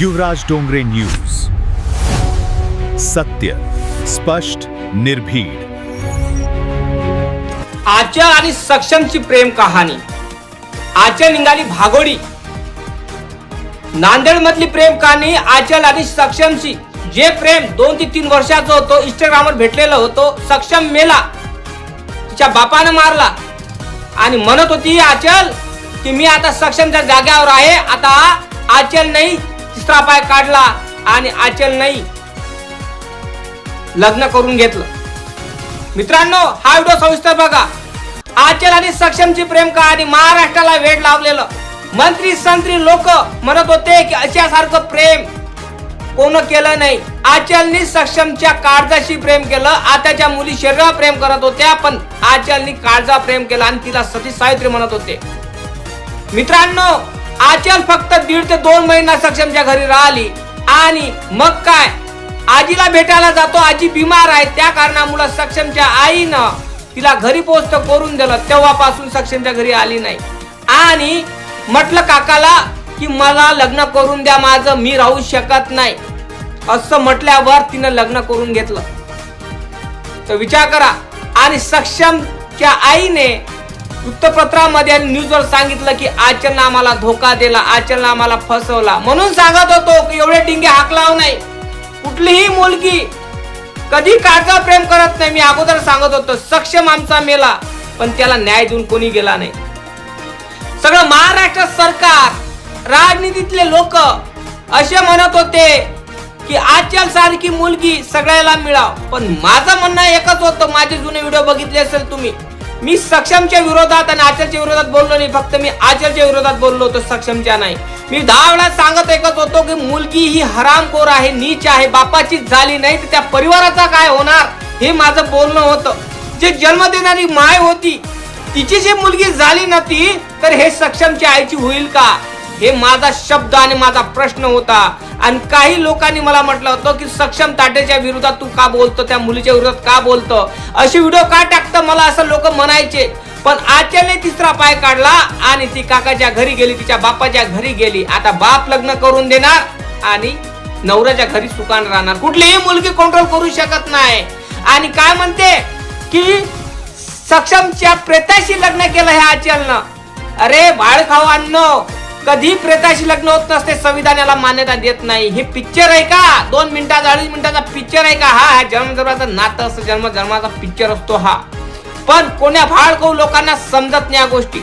युवराज Dongre news, सत्य, स्पष्ट, निर्भीड. आचल आणि सक्षमची प्रेम कहाणी. आचल निघाली भागोडी. नांदेड मधली प्रेम कहाणी आचल आणि सक्षमची. जे प्रेम 2 ते 3 वर्षाचं होतं, इंस्टाग्रामवर भेटलेलं होतं. सक्षम मेला, तिच्या बापानं मारला आणि म्हणत होती आचल की मी आता सक्षमच्या जाग्यावर आहे. आता आचल नाही तिसरा पाय काढला आणि आचल नाही लग्न करून घेतलं. मित्रांनो, हा व्हिडिओ सविस्तर बघा. आचल आणि सक्षमची प्रेम कहाणी महाराष्ट्राला वेड लावलेलं. मंत्री संत्री लोक म्हणत होते की अशासारखं प्रेम कोण केलं नाही. आचलनी सक्षमच्या काळजाशी प्रेम केलं. आताच्या मुली शरीरावर प्रेम करत होत्या, पण आचलनी काळजावर प्रेम केलं आणि तिला सती सावित्री म्हणत होते. मित्रांनो, आचल फक्त 1.5 ते 2 महिना सक्षमच्या घरी राहिली आणि मग काय, आजीला भेटायला जातो. आजी बिमार आहे, त्या कारणामुळे सक्षमच्या आईनं तिला घरी पोहोचत करून दिलं. तेव्हापासून सक्षमच्या घरी आली नाही आणि म्हटलं काकाला की मला लग्न करून द्या, माझं मी राहू शकत नाही. असं म्हटल्यावर तिनं लग्न करून घेतलं. तर विचार करा. आणि सक्षमच्या आईने वृत्तपत्रामध्ये आणि न्यूजवर सांगितलं की आचलनं आम्हाला धोका दिला, आचलनं आम्हाला फसवला. म्हणून सांगत होतो की एवढे डिंगे हाक लावू नाही. कुठलीही मुलगी कधी काळजावर प्रेम करत नाही. मी अगोदर सांगत होतो. सक्षम आमचा मेला, पण त्याला न्याय देऊन कोणी गेला नाही. सगळं महाराष्ट्र सरकार, राजनीतीतले लोक असे म्हणत होते की आचल सारखी मुलगी सगळ्याला मिळाव. पण माझं म्हणणं एकच होतं. माझे जुने व्हिडिओ बघितले असेल तुम्ही. मी सक्षमच्या विरोधात आणि आचलच्या विरोधात बोललो नाही. फक्त मी आचलच्या विरोधात बोललो होतो, सक्षमच्या नाही. मी 10 वेळा सांगत एकच होतो की मुलगी ही हरामखोर आहे, नीच आहे. बापाची झाली नाही तर त्या परिवाराचा काय होणार, हे माझं बोलणं होतं. जे जन्म देणारी माय होती तिची जी मुलगी झाली नव्हती, तर हे सक्षमच्या आईची होईल का, हे माझा शब्द आणि माझा प्रश्न होता. आणि काही लोकांनी मला म्हटलं होतं की सक्षम ताटेच्या विरोधात तू का बोलतो, त्या मुलीच्या विरोधात का बोलतो, असे व्हिडिओ का टाकतं, मला असं लोक म्हणायचे. पण आचलने तिसरा पाय काढला आणि ती काकाच्या घरी गेली, तिच्या बापाच्या घरी गेली. आता बाप लग्न करून देणार आणि नवऱ्याच्या घरी सुखान राहणार. कुठलीही मुलगी कंट्रोल करू शकत नाही. आणि काय म्हणते की सक्षमच्या प्रेताशी लग्न केलं हे आचलनं. अरे बाळ खावांनो, कधी प्रेताशी लग्न होत नसते. संविधानाला मान्यता देत नाही. हे पिक्चर आहे का? 2 मिनिटाचा 2.5 मिनिटाचा पिक्चर आहे का? हा जन्मजन्माचं नातं असतं, जन्मजन्माचा पिक्चर असतो हा. पण कोण्या भाळखाऊ लोकांना समजत नाही या गोष्टी.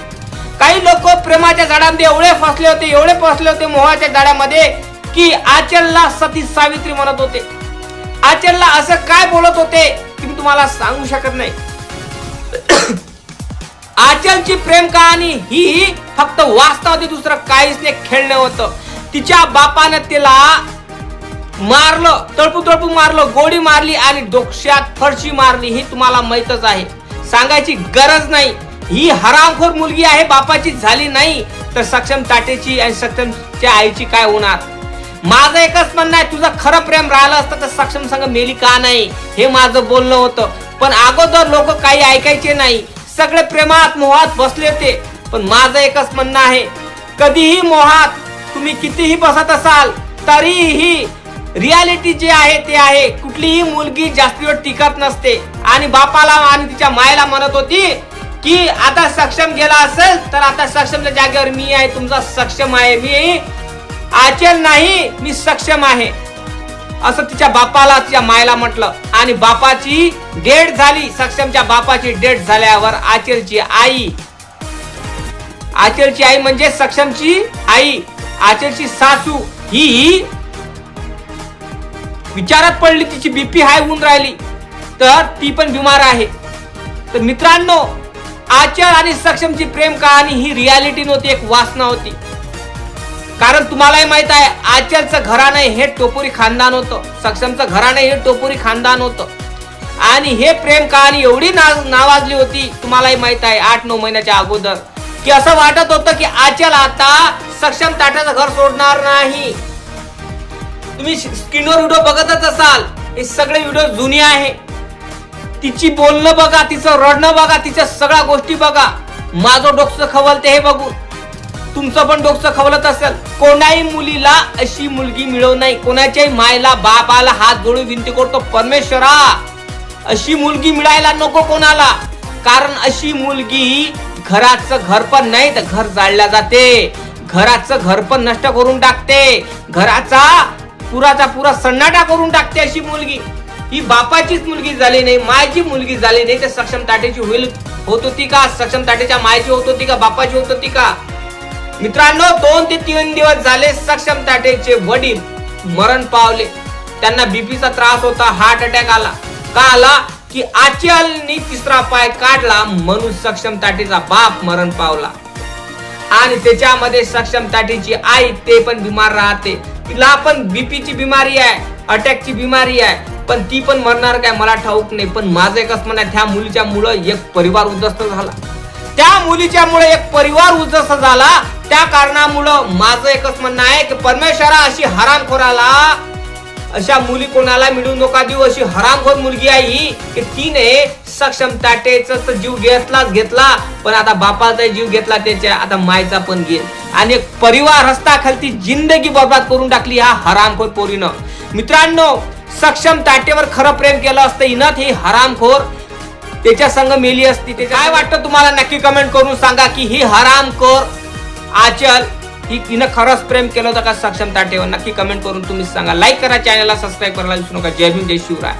काही लोक प्रेमाच्या जाळ्यामध्ये एवढे फसले होते मोहाच्या जाळ्यामध्ये की आचलला सती सावित्री म्हणत होते. आचलला असं काय बोलत होते की मी तुम्हाला सांगू शकत नाही. आचलची प्रेम कहाणी ही फक्त वास्तवात दुसरं काहीच नाही, खेळणं होतं. तिच्या बापानं तिला मारलं, तळपू मारलं, गोडी मारली आणि डोक्यात फरशी मारली. ही तुम्हाला माहीतच आहे, सांगायची गरज नाही. ही हरामखोर मुलगी आहे, बापाची झाली नाही तर सक्षम ताटेची आणि सक्षमच्या आईची काय होणार. माझं एकच म्हणणं आहे, तुझं खरं प्रेम राहिलं असतं तर सक्षम संग मेली का नाही, हे माझं बोलणं होतं. पण अगोदर लोक काही ऐकायचे नाही, सगळे प्रेमात मोहात बसले होते. पण माझं एकच म्हणणं आहे, कधीही मोहात तुम्ही कितीही बसत असाल तरीही रियालिटी जे आहे ते आहे. कुठलीही मुलगी जास्त वेळ टिकत नसते. आणि बापाला आणि तिच्या मायला म्हणत होती की आता सक्षम गेला असेल तर आता सक्षमच्या जागेवर मी आहे, तुमचा सक्षम आहे, मी आचल नाही, मी सक्षम आहे, असं तिच्या बापाला तिच्या मायला म्हटलं. आणि बापाची डेट झाली. सक्षमच्या बापाची डेट झाल्यावर आचलची आई म्हणजे सक्षमची आई, आचलची सासू ही विचारात पडली. तिची बीपी हाय होऊन राहिली, तर ती पण बिमार आहे. तर मित्रांनो, आचल आणि सक्षमची प्रेम कहाणी ही रियालिटी नव्हती, एक वासना होती. कारण तुम्हालाही माहित आहे, आचलचं घराणं हे टोपुरी खानदान होतं, सक्षमचं घराणं हे टोपुरी खानदान होतं. आणि हे प्रेम कहाणी एवढी नावाजली होती, तुम्हालाही माहित आहे, 8-9 महिन्याच्या अगोदर, की असं वाटत होतं की आचल आता सक्षम ताटाचं घर सोडणार नाही. तुम्ही स्क्रीनवर व्हिडिओ बघतच असाल, हे सगळे व्हिडिओ जुने आहे. तिची बोलणं बघा, तिचं रडणं बघा, तिच्या सगळ्या गोष्टी बघा. माझं डोकं खवलते हे बघून. तुमचं पण डोकं खवलत असेल. कोणाही मुलीला अशी मुलगी मिळव नाही. कोणाच्याही मायला बापाला हात जोडून विनंती करतो, परमेश्वरा अशी मुलगी मिळायला नको कोणाला. कारण अशी मुलगी घराचं घर पण नाही तर घर जाळल्या जाते, घराचं घर पण नष्ट करून टाकते, घराचा पुराचा पुरा सन्नाटा करून टाकते. अशी मुलगी ही बापाचीच मुलगी झाली नाही, मायची मुलगी झाली नाही तर सक्षम ताटेची होत होती का? सक्षम ताटेच्या मायची होत होती का? बापाची होत होती का? मित्रांनो 2 ते 3 दिवस झाले सक्षम ताटेचे वडील मरण पावले. त्यांना बीपीचा त्रास होता, हार्ट अटॅक आला. का आला की आचलनी तिसरा पाय काढला म्हणून सक्षम ताटेचा बाप मरण पावला. आणि त्याच्यामध्ये सक्षम ताटेची आई ते पण बिमार राहते. तिला पण बीपीची बिमारी आहे, अटॅकची बिमारी आहे, पण ती पण मरणार काय मला ठाऊक नाही. पण माझं एकच म्हणणं आहे, त्या मुलीच्या मुळे एक परिवार उद्ध्वस्त झाला. त्या मुलीच्या मुळे एक परिवार उद्ध्वस्त झाला. त्या कारणामुळं माझं एकच म्हणणं आहे की परमेश्वरा अशी हरामखोराला अशा मुली कोणाला मिळू नका देऊ. अशी हरामखोर मुलगी आहे ही की तिने सक्षम ताटेचा तर जीव घेतला, पण आता बापाचा जीव घेतला, त्याच्या आता मायचा पण घेईल. आणि एक परिवार हस्ताखालती जिंदगी बर्बाद करून टाकली ह्या हरामखोर पोरीनं. मित्रांनो सक्षम ताटेवर खरं प्रेम केलं असतं हिनं, ही हरामखोर त्याच्या संग मेली असती. काय वाटतं तुम्हाला नक्की कमेंट करून सांगा की ही हरामखोर आचल हिनं खरंच प्रेम केलं होतं का सक्षम ताटेवर? नक्की कमेंट करून तुम्ही सांगा. लाईक करा, चॅनलला सबस्क्राईब करायला विसरू नका. जय भीम, जय शिवराय.